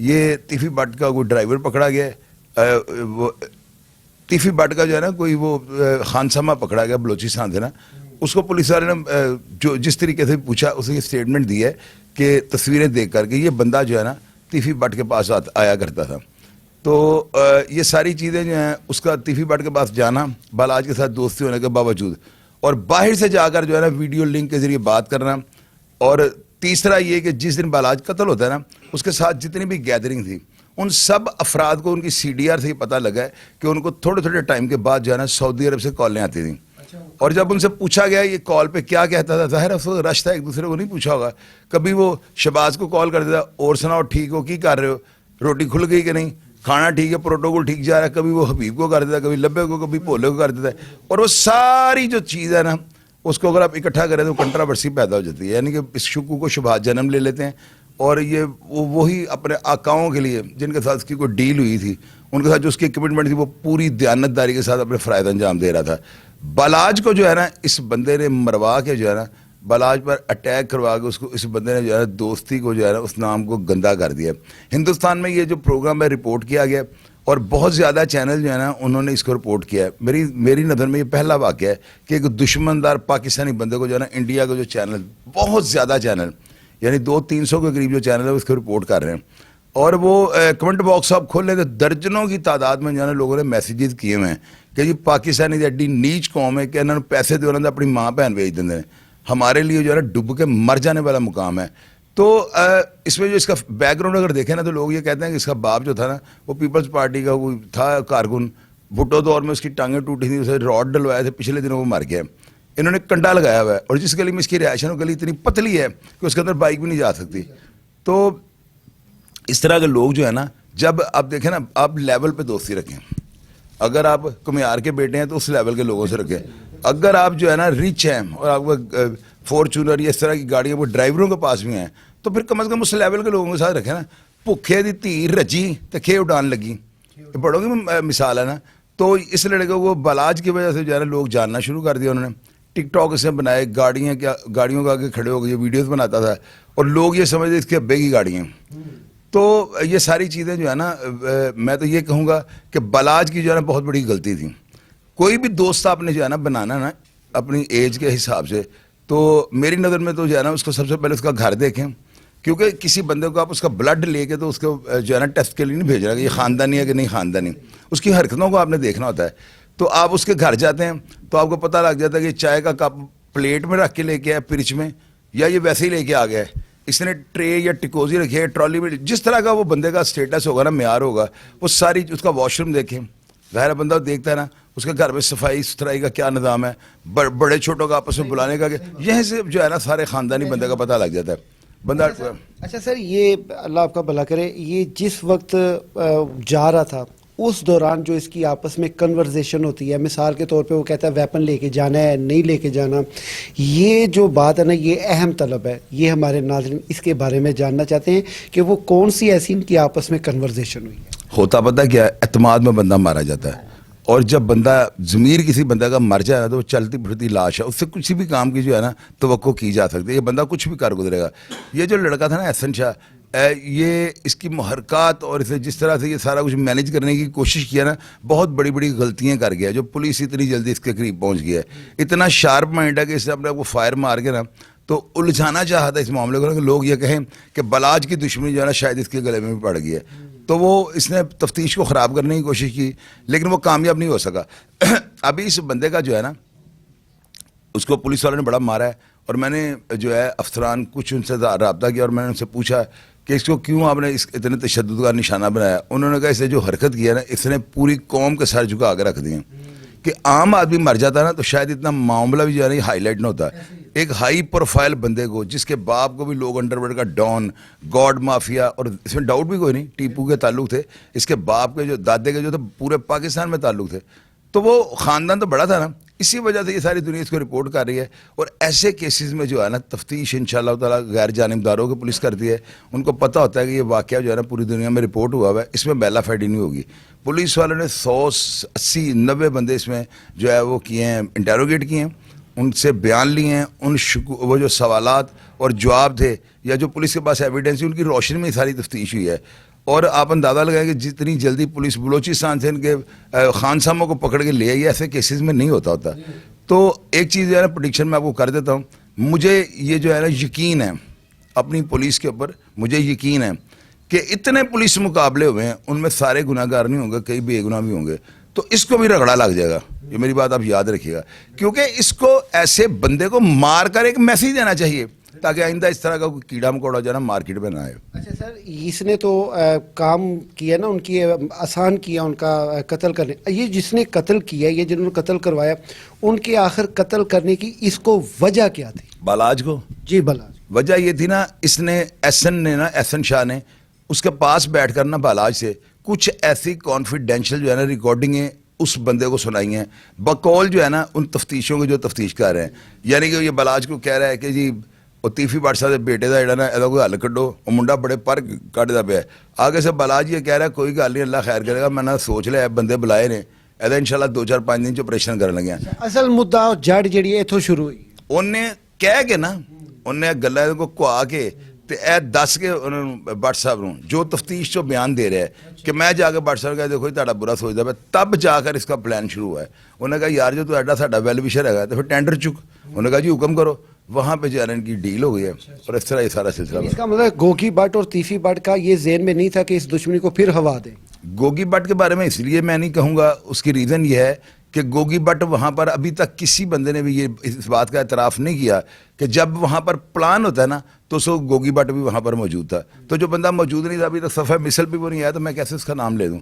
یہ تیفی بٹ کا کوئی ڈرائیور پکڑا گیا ہے, وہ تیفی بٹ کا جو ہے نا کوئی وہ خانسامہ پکڑا گیا بلوچستان سے نا, اس کو پولیس والے نے جو جس طریقے سے پوچھا اسے یہ اسٹیٹمنٹ دی ہے کہ تصویریں دیکھ کر کے یہ بندہ جو ہے نا تیفی بٹ کے پاس آیا کرتا تھا. تو یہ ساری چیزیں جو ہیں اس کا تیفی بٹ کے پاس جانا, بالاج کے ساتھ دوستی ہونے کے باوجود, اور باہر سے جا کر جو ہے نا ویڈیو لنک کے ذریعے بات کرنا, اور تیسرا یہ کہ جس دن بالاج قتل ہوتا ہے نا اس کے ساتھ جتنی بھی گیدرنگ تھی ان سب افراد کو ان کی سی ڈی آر سے یہ پتہ لگا ہے کہ ان کو تھوڑے تھوڑے ٹائم کے بعد جو ہے نا سعودی عرب سے کالیں آتی تھیں. اور جب ان سے پوچھا گیا یہ کال پہ کیا کہتا تھا, ظاہر ہے رش تھا, ایک دوسرے کو نہیں پوچھا ہوگا. کبھی وہ شہباز کو کال کر دیتا, اور سناؤ ٹھیک ہو, کی کر رہے ہو, روٹی کھل گئی کہ نہیں, کھانا ٹھیک ہے, پروٹوکول ٹھیک جا رہا ہے. کبھی وہ حبیب کو کر دیتا ہے, کبھی لبے کو, کبھی بھولے کو کر دیتا ہے. اور وہ ساری جو چیز ہے نا اس کو اگر آپ اکٹھا کریں تو کنٹراورسی پیدا ہو جاتی ہے, یعنی کہ اس شکو کو شبہات جنم لے لیتے ہیں. اور یہ وہی اپنے آقاؤں کے لیے جن کے ساتھ اس کی کوئی ڈیل ہوئی تھی, ان کے ساتھ جو اس کی کمٹمنٹ تھی وہ پوری دیانتداری کے ساتھ اپنے فرائض انجام دے رہا تھا. بالاج کو جو ہے نا اس بندے نے مروا کے جو ہے نا بالاج پر اٹیک کروا کے اس بندے نے جو ہے دوستی کو جو ہے نا اس نام کو گندا کر دیا. ہندوستان میں یہ جو پروگرام ہے رپورٹ کیا گیا اور بہت زیادہ چینل جو ہے نا انہوں نے اس کو رپورٹ کیا ہے. میری نظر میں یہ پہلا واقعہ ہے کہ ایک دشمندار پاکستانی بندے کو جو ہے نا انڈیا کا جو چینل, بہت زیادہ چینل, یعنی 200-300 کے قریب جو چینل ہے اس کو رپورٹ کر رہے ہیں. اور وہ کمنٹ باکس آپ کھول لیں تو درجنوں کی تعداد میں جو ہے نا لوگوں نے میسیجز کیے ہوئے ہیں کہ جی پاکستانی دی ایڈی نیچ قوم ہے کہ انہوں نے پیسے دے انہوں نے اپنی ماں بہن بھیج دیں, ہمارے لیے جو ہے نا ڈب کے مر جانے والا مقام ہے. تو اس میں جو اس کا بیک گراؤنڈ اگر دیکھیں نا تو لوگ یہ کہتے ہیں کہ اس کا باپ جو تھا نا وہ پیپلز پارٹی کا کوئی تھا کارکن, بھٹو دور میں اس کی ٹانگیں ٹوٹی تھیں, اسے راڈ ڈلوائے تھے, پچھلے دنوں وہ مر گیا. انہوں نے کنڈا لگایا ہوا ہے, اور جس گلی میں اس کی رہائش ہے وہ گلی اتنی پتلی ہے کہ اس کے اندر بائک بھی نہیں جا سکتی. تو اس طرح کے لوگ جو ہے نا, جب آپ دیکھیں نا آپ لیول پہ دوستی رکھیں. اگر آپ کمیار کے بیٹے ہیں تو اس لیول کے لوگوں سے رکھیں. اگر آپ جو ہے نا ریچ ہیں اور آپ کو فارچونر یا اس طرح کی گاڑیاں وہ ڈرائیوروں کے پاس بھی ہیں تو پھر کم از کم اس لیول کے لوگوں کے ساتھ رکھیں نا. بھوکھے دی تھی رجی تو کھے اڈان لگی, یہ بڑوں کی مثال ہے نا. تو اس لڑکے کو بالاج کی وجہ سے جو ہے نا لوگ جاننا شروع کر دیا. انہوں نے ٹک ٹاک سے بنائے, گاڑیوں کا آگے کھڑے ہو گئے یہ ویڈیوز بناتا تھا اور لوگ یہ سمجھتے اس کے ابے کی گاڑیاں. تو یہ ساری چیزیں جو ہے نا میں تو یہ کہوں گا کہ بالاج کی جو ہے نا بہت بڑی غلطی تھی. کوئی بھی دوست آپ نے جو ہے نا بنانا نا اپنی ایج کے حساب سے, تو میری نظر میں تو جو ہے نا اس کو سب سے پہلے اس کا گھر دیکھیں, کیونکہ کسی بندے کو آپ اس کا بلڈ لے کے تو اس کو جو ہے نا ٹیسٹ کے لیے نہیں بھیج رہا کہ یہ خاندانی ہے کہ نہیں خاندانی, اس کی حرکتوں کو آپ نے دیکھنا ہوتا ہے. تو آپ اس کے گھر جاتے ہیں تو آپ کو پتہ لگ جاتا ہے کہ چائے کا کپ پلیٹ میں رکھ کے لے کے آیا پرچ میں, یا یہ ویسے ہی لے کے آ گیا ہے, اس نے ٹرے یا ٹکوزی رکھی ہے ٹرالی میں. جس طرح کا وہ بندے کا اسٹیٹس ہوگا نا, معیار ہوگا, وہ ساری اس کا واش روم دیکھیں. ظاہر بندہ دیکھتا ہے نا اس کے گھر میں صفائی ستھرائی کا کیا نظام ہے, بڑے چھوٹوں کا آپس میں بلانے کا, یہیں سے جو ہے نا سارے خاندانی بندے کا پتہ لگ جاتا ہے بندہ. اچھا سر, یہ اللہ آپ کا بھلا کرے, یہ جس وقت جا رہا تھا اس دوران جو اس کی آپس میں کنورزیشن ہوتی ہے, مثال کے طور پہ وہ کہتا ہے ویپن لے کے جانا ہے نہیں لے کے جانا, یہ جو بات ہے نا یہ اہم طلب ہے. یہ ہمارے ناظرین اس کے بارے میں جاننا چاہتے ہیں کہ وہ کون سی ایسی ان کی آپس میں کنورزیشن ہوئی ہے. ہوتا پتہ کیا ہے, اعتماد میں بندہ مارا جاتا ہے, اور جب بندہ ضمیر کسی بندہ کا مر جائے نا تو وہ چلتی پھرتی لاش ہے, اس سے کسی بھی کام کی جو ہے نا توقع کی جا سکتی ہے. یہ بندہ کچھ بھی کر گزرے گا. یہ جو لڑکا تھا نا احسن شاہ, یہ اس کی محرکات اور اسے جس طرح سے یہ سارا کچھ مینیج کرنے کی کوشش کیا نا, بہت بڑی بڑی غلطیاں کر گیا. جو پولیس اتنی جلدی اس کے قریب پہنچ گیا ہے, اتنا شارپ مائنڈ ہے کہ اس نے اپنے آپ کو فائر مار کے نا تو الجھانا چاہا تھا اس معاملے کو, کہ لوگ یہ کہیں کہ بالاج کی دشمنی جو ہے نا شاید اس کے گلے میں بھی پڑ گئی ہے. تو وہ اس نے تفتیش کو خراب کرنے کی کوشش کی لیکن وہ کامیاب نہیں ہو سکا. ابھی اس بندے کا جو ہے نا اس کو پولیس والوں نے بڑا مارا ہے, اور میں نے جو ہے افسران کچھ ان سے رابطہ کیا اور میں نے ان سے پوچھا کہ اس کو کیوں آپ نے اس اتنے تشدد کا نشانہ بنایا. انہوں نے کہا اس نے جو حرکت کیا نا اس نے پوری قوم کے سر جھکا کے رکھ دیے, کہ عام آدمی مر جاتا نا تو شاید اتنا معاملہ بھی جو ہے نا ہائی لائٹ نہ ہوتا. ایک ہائی پروفائل بندے کو, جس کے باپ کو بھی لوگ انڈر ورلڈ کا ڈان, گاڈ مافیا, اور اس میں ڈاؤٹ بھی کوئی نہیں ٹیپو کے تعلق تھے, اس کے باپ کے جو دادے کے جو تھے پورے پاکستان میں تعلق تھے, تو وہ خاندان تو بڑا تھا نا. اسی وجہ سے یہ ساری دنیا اس کو رپورٹ کر رہی ہے. اور ایسے کیسز میں جو ہے نا تفتیش انشاءاللہ تعالیٰ غیر جانبداروں کی پولیس کرتی ہے. ان کو پتہ ہوتا ہے کہ یہ واقعہ جو ہے نا پوری دنیا میں رپورٹ ہوا ہے, اس میں بیلا فیڈی نہیں ہوگی. پولیس والوں نے 100 80 90 بندے اس میں جو ہے وہ کیے ہیں, انٹیروگیٹ کیے ہیں, ان سے بیان لیے ہیں. وہ جو سوالات اور جواب تھے یا جو پولیس کے پاس ایویڈنس تھی ان کی روشنی میں ساری تفتیش ہوئی ہے. اور آپ اندازہ لگائیں کہ جتنی جلدی پولیس بلوچستان سے ان کے خان صاحبوں کو پکڑ کے لے آئی، ایسے کیسز میں نہیں ہوتا. تو ایک چیز جو ہے نا پریڈکشن میں آپ کو کر دیتا ہوں. مجھے یہ جو ہے نا یقین ہے اپنی پولیس کے اوپر، مجھے یقین ہے کہ اتنے پولیس مقابلے ہوئے ہیں، ان میں سارے گناہ گار نہیں ہوں گے، کئی بے گناہ بھی ہوں گے. تو اس کو بھی رگڑا لگ جائے گا، یہ میری بات آپ یاد رکھیے گا، کیونکہ اس کو ایسے بندے کو مار کر ایک میسیج دینا چاہیے تاکہ آئندہ اس طرح کا کوئی کیڑا مکوڑا جو ہے نا مارکیٹ میں نہ آئے. اچھا سر، اس نے تو کام کیا نا، ان کی آسان کیا ان کا قتل کرنے. یہ جس نے قتل کیا، یہ جنہوں نے قتل کروایا، ان کے آخر قتل کرنے کی اس کو وجہ کیا تھی؟ بالاج کو جی بالاج. وجہ یہ تھی نا، اس نے احسن شاہ نے اس کے پاس بیٹھ کر نا بالاج سے کچھ ایسی کانفیڈینشیل جو ہے نا ریکارڈنگیں اس بندے کو سنائی ہیں بقول جو ہے نا ان تفتیشوں کے جو تفتیش کر رہے ہیں. یعنی کہ یہ بالاج کو کہہ رہا ہے کہ جی تیفی بٹ صاحب بیٹے کا جڑا نا یہ کوئی حل کڈو، وہ منڈا بڑے پر کٹتا پیا. آگے سے بالاج یہ کہہ رہا ہے کوئی گل نہیں، اللہ خیر کرے گا، میں نے سوچ لیا بندے بلائے نے، یہ انشاءاللہ 2-4-5 دن آپریشن کرنے لگے ہیں. اصل مدعا جڑ جڑی ہے اتوں شروع ہوئی. انہیں کہہ کے نا، انہیں گلا کو کوا کے تے اے دس کے بٹ صاحب نو جو تفتیش چو بیان دے رہے ہیں کہ میں جا کے بٹ صاحب کہا دیکھو تہاڈا برا سوچتا پیا، تب جا کر اس کا پلان شروع ہوا ہے. انہوں نے کہا یار جو تہاڈا ساڈا ویل وشر ہے تو پھر ٹینڈر چک. انہوں نے کہا جی حکم کرو. وہاں پہ جو ہے ان کی ڈیل ہو گئی ہے اور اس طرح یہ سارا سلسلہ. اس کا مطلب گوگی بٹ اور تیفی بٹ کا یہ ذہن میں نہیں تھا کہ اس دشمنی کو پھر ہوا دیں. گوگی بٹ کے بارے میں اس لیے میں نہیں کہوں گا، اس کی ریزن یہ ہے کہ گوگی بٹ وہاں پر ابھی تک کسی بندے نے بھی یہ اس بات کا اعتراف نہیں کیا کہ جب وہاں پر پلان ہوتا ہے نا تو سو گوگی بٹ بھی وہاں پر موجود تھا. تو جو بندہ موجود نہیں تھا ابھی تک صفحہ مثل پہ وہ نہیں آیا تو میں کیسے اس کا نام لے دوں.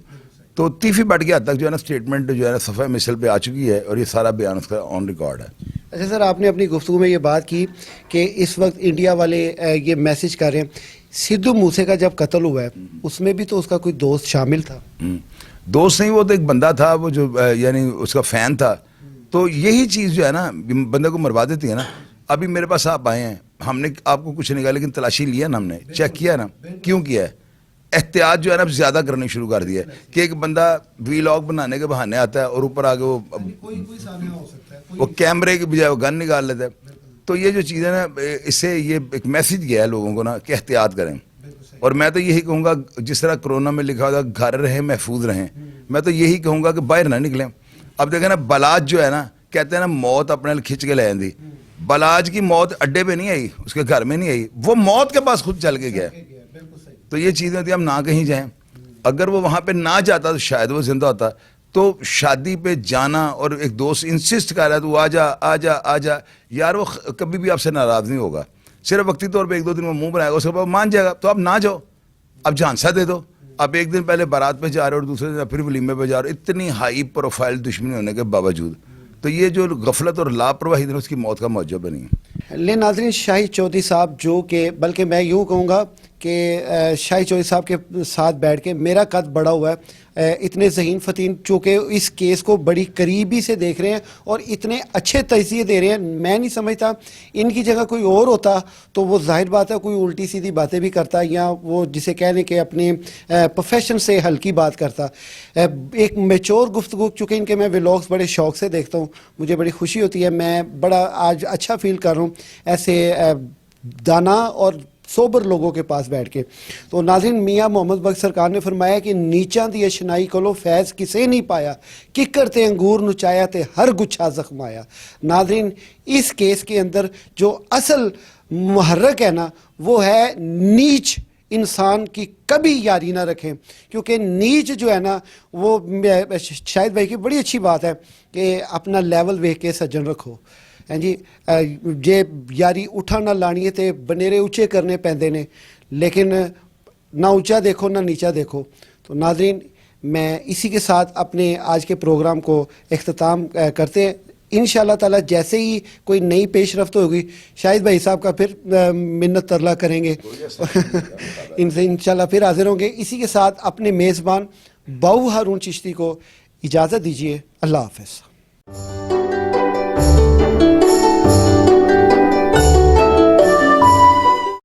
تو تیفی بٹ کی حد تک جو ہے نا اسٹیٹمنٹ جو ہے نا صفحہ مثل پہ آ چکی ہے اور یہ سارا بیان اس کا آن ریکارڈ ہے. اچھا سر، آپ نے اپنی گفتگو میں یہ بات کی کہ اس وقت انڈیا والے یہ میسج کر رہے ہیں سدھو موسے کا جب قتل ہوا ہے اس میں بھی تو اس کا کوئی دوست شامل تھا. دوست نہیں، وہ تو ایک بندہ تھا، وہ جو یعنی اس کا فین تھا. تو یہی چیز جو ہے نا بندے کو مروا دیتی ہے نا. ابھی میرے پاس آپ آئے ہیں، ہم نے آپ کو کچھ نہیں کہا لیکن تلاشی لیا نا، ہم نے چیک کیا نا. کیوں کیا ہے؟ احتیاط جو ہے نا زیادہ کرنی شروع کر دیا ہے کہ ایک بندہ ویلاگ بنانے کے بہانے آتا ہے اور اوپر آگے وہ کیمرے کے بجائے وہ گن نکال لیتا ہے. تو یہ جو چیز ہے نا، اس سے یہ ایک میسج گیا ہے لوگوں کو نا کہ احتیاط کریں. اور میں تو یہی کہوں گا جس طرح کرونا میں لکھا ہوتا گھر رہیں محفوظ رہیں، میں تو یہی کہوں گا کہ باہر نہ نکلیں. اب دیکھیں نا بالاج جو ہے نا کہتے ہیں نا موت اپنے کھنچ کے لے آندی. بالاج کی موت اڈے پہ نہیں آئی، اس کے گھر میں نہیں آئی، وہ موت کے پاس خود چل کے گیا. تو یہ چیزیں ہوتی ہیں ہم نہ کہیں جائیں. اگر وہ وہاں پہ نہ جاتا تو شاید وہ زندہ ہوتا. تو شادی پہ جانا اور ایک دوست انسسٹ کر رہا ہے تو آ جا آ جا آ جا، یار وہ کبھی بھی آپ سے ناراض نہیں ہوگا. صرف وقتی طور پہ 1-2 دن وہ منہ بنائے گا، اس کے بعد مان جائے گا. تو اب نہ جاؤ، اب جھانسا دے دو. اب ایک دن پہلے بارات پہ جا رہے اور دوسرے دن پھر ولیمے پہ جا رہے، اتنی ہائی پروفائل دشمنی ہونے کے باوجود. تو یہ جو غفلت اور لاپرواہی اس کی موت کا موجب نہیں ہے. لے ناظرین، شاہد چودھری صاحب جو کہ بلکہ میں یوں کہوں گا کہ شاہد چودھری صاحب کے ساتھ بیٹھ کے میرا قد بڑا ہوا ہے. اتنے ذہین فتین چونکہ اس کیس کو بڑی قریبی سے دیکھ رہے ہیں اور اتنے اچھے تجزیے دے رہے ہیں. میں نہیں سمجھتا ان کی جگہ کوئی اور ہوتا تو وہ ظاہر بات ہے کوئی الٹی سیدھی باتیں بھی کرتا یا وہ جسے کہنے کہ اپنے پروفیشن سے ہلکی بات کرتا. ایک میچور گفتگو، چونکہ ان کے میں ولاگس بڑے شوق سے دیکھتا ہوں، مجھے بڑی خوشی ہوتی ہے. میں بڑا آج اچھا فیل کر رہا ہوں ایسے دانا اور سوبر لوگوں کے پاس بیٹھ کے. تو ناظرین، میاں محمد بخش سرکار نے فرمایا کہ نیچاں دی اشنائی کولو فیض کسے نہیں پایا، ککر تے انگور نچایا تے ہر گچھا زخمایا. ناظرین، اس کیس کے اندر جو اصل محرک ہے نا وہ ہے نیچ انسان کی کبھی یاری نہ رکھیں، کیونکہ نیچ جو ہے نا وہ شاہد بھائی کی بڑی اچھی بات ہے کہ اپنا لیول ویکھ کے سجن رکھو. جی جے یاری اٹھا نہ لانی تے بنیرے اونچے کرنے پیندے نے، لیکن نہ اونچا دیکھو نہ نیچا دیکھو. تو ناظرین، میں اسی کے ساتھ اپنے آج کے پروگرام کو اختتام کرتے ہیں. انشاءاللہ تعالی جیسے ہی کوئی نئی پیش رفت ہوگی شاہد بھائی صاحب کا پھر منت ترلا کریں گے ان سے انشاءاللہ پھر حاضر ہوں گے. اسی کے ساتھ اپنے میزبان باؤ ہارون چشتی کو اجازت دیجیے. اللہ حافظ.